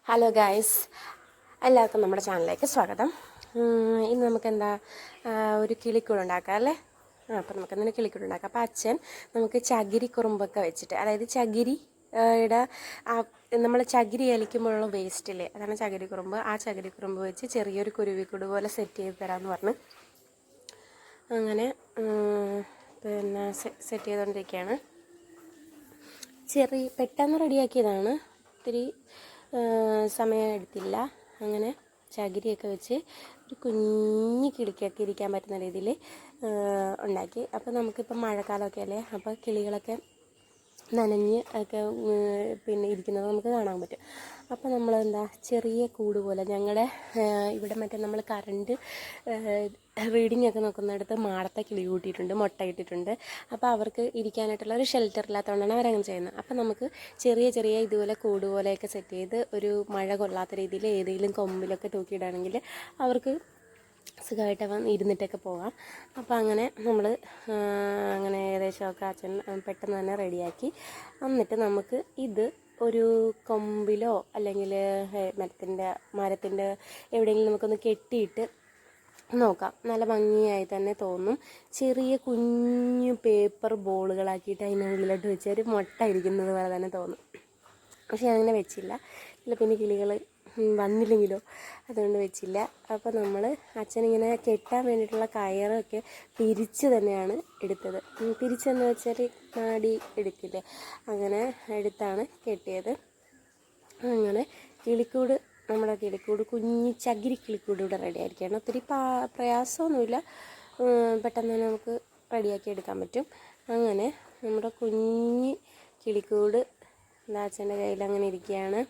Hello guys, എല്ലാവർക്കും നമ്മുടെ ചാനലിലേക്ക് സ്വാഗതം. ഇന്ന് നമുക്കെന്താ ഒരു കിളിക്കൂട് ഉണ്ടാക്കാം അല്ലേ? അപ്പോൾ നമുക്കെന്തിനും കിളിക്കൂട് ഉണ്ടാക്കാം. അപ്പോൾ അച്ഛൻ നമുക്ക് ചകിരി കുറുമ്പൊക്കെ വെച്ചിട്ട്, അതായത് ചകിരിയുടെ നമ്മൾ ചകിരി അലിക്കുമ്പോഴുള്ള വേസ്റ്റില്ലേ, അതാണ് ചകിരി കുറുമ്പ്. ആ ചകിരി കുറുമ്പ് വെച്ച് ചെറിയൊരു കുരുവിക്കൂട് പോലെ സെറ്റ് ചെയ്ത് തരാമെന്ന് പറഞ്ഞ് അങ്ങനെ പിന്നെ സെറ്റ് ചെയ്തുകൊണ്ടിരിക്കുകയാണ്. പെട്ടെന്ന് റെഡിയാക്കിയതാണ്, ഒത്തിരി സമയം എടുത്തില്ല. അങ്ങനെ ചകിരിയൊക്കെ വെച്ച് ഒരു കുഞ്ഞു കിളിക്കൊക്കെ ഇരിക്കാൻ പറ്റുന്ന രീതിയിൽ ഉണ്ടാക്കി. അപ്പോൾ നമുക്കിപ്പോൾ മഴക്കാലമൊക്കെ അല്ലേ, അപ്പോൾ കിളികളൊക്കെ നനഞ്ഞ് ഒക്കെ പിന്നെ ഇരിക്കുന്നത് നമുക്ക് കാണാൻ പറ്റും. അപ്പോൾ നമ്മളെന്താ ചെറിയ കൂട് പോലെ ഞങ്ങളുടെ ഇവിടെ മറ്റേ നമ്മൾ കറണ്ട് റീഡിംഗ് ഒക്കെ നോക്കുന്നിടത്ത് മാടത്തെ കിളി കൂട്ടിയിട്ടുണ്ട്, മുട്ട ഇട്ടിട്ടുണ്ട്. അപ്പോൾ അവർക്ക് ഇരിക്കാനായിട്ടുള്ള ഒരു ഷെൽട്ടർ ഇല്ലാത്തതുകൊണ്ടാണ് അവരങ്ങനെ ചെയ്യുന്നത്. അപ്പോൾ നമുക്ക് ചെറിയ ഇതുപോലെ കൂട് പോലെയൊക്കെ സെറ്റ് ചെയ്ത് ഒരു മഴ കൊള്ളാത്ത രീതിയിൽ ഏതെങ്കിലും കൊമ്പിലൊക്കെ തൂക്കിയിടുകയാണെങ്കിൽ അവർക്ക് സുഖമായിട്ട് ഇരുന്നിട്ടൊക്കെ പോകാം. അപ്പോൾ അങ്ങനെ നമ്മൾ അങ്ങനെ ഏകദേശമൊക്കെ അച്ഛൻ പെട്ടെന്ന് തന്നെ റെഡിയാക്കി. എന്നിട്ട് നമുക്ക് ഇത് ഒരു കൊമ്പിലോ അല്ലെങ്കിൽ മരത്തിൻ്റെ എവിടെയെങ്കിലും നമുക്കൊന്ന് കെട്ടിയിട്ട് നോക്കാം. നല്ല ഭംഗിയായി തന്നെ തോന്നും. ചെറിയ കുഞ്ഞു പേപ്പർ ബോളുകളാക്കിയിട്ട് അതിനുള്ളിലോട്ട് വെച്ച് ഒരു മുട്ട ഇരിക്കുന്നത് പോലെ തന്നെ തോന്നും. പക്ഷെ ഞാനങ്ങനെ വെച്ചില്ല, പിന്നെ കിളികൾ വന്നില്ലെങ്കിലോ, അതുകൊണ്ട് വെച്ചില്ല. അപ്പോൾ നമ്മൾ അച്ഛനിങ്ങനെ കെട്ടാൻ വേണ്ടിയിട്ടുള്ള കയറൊക്കെ പിരിച്ച് തന്നെയാണ് എടുത്തത്. പിരിച്ചെന്ന് വെച്ചാൽ നാടി എടുക്കില്ലേ, അങ്ങനെ എടുത്താണ് കെട്ടിയത്. അങ്ങനെ നമ്മുടെ കിളിക്കൂട് കുഞ്ഞി ചകിരി കിളിക്കൂട് ഇവിടെ റെഡി ആയിരിക്കുകയാണ്. ഒത്തിരി പ്രയാസമൊന്നുമില്ല, പെട്ടെന്ന് തന്നെ നമുക്ക് റെഡിയാക്കി എടുക്കാൻ പറ്റും. അങ്ങനെ നമ്മുടെ കുഞ്ഞി കിളിക്കൂട് അച്ഛൻ്റെ കയ്യിൽ അങ്ങനെ ഇരിക്കുകയാണ്.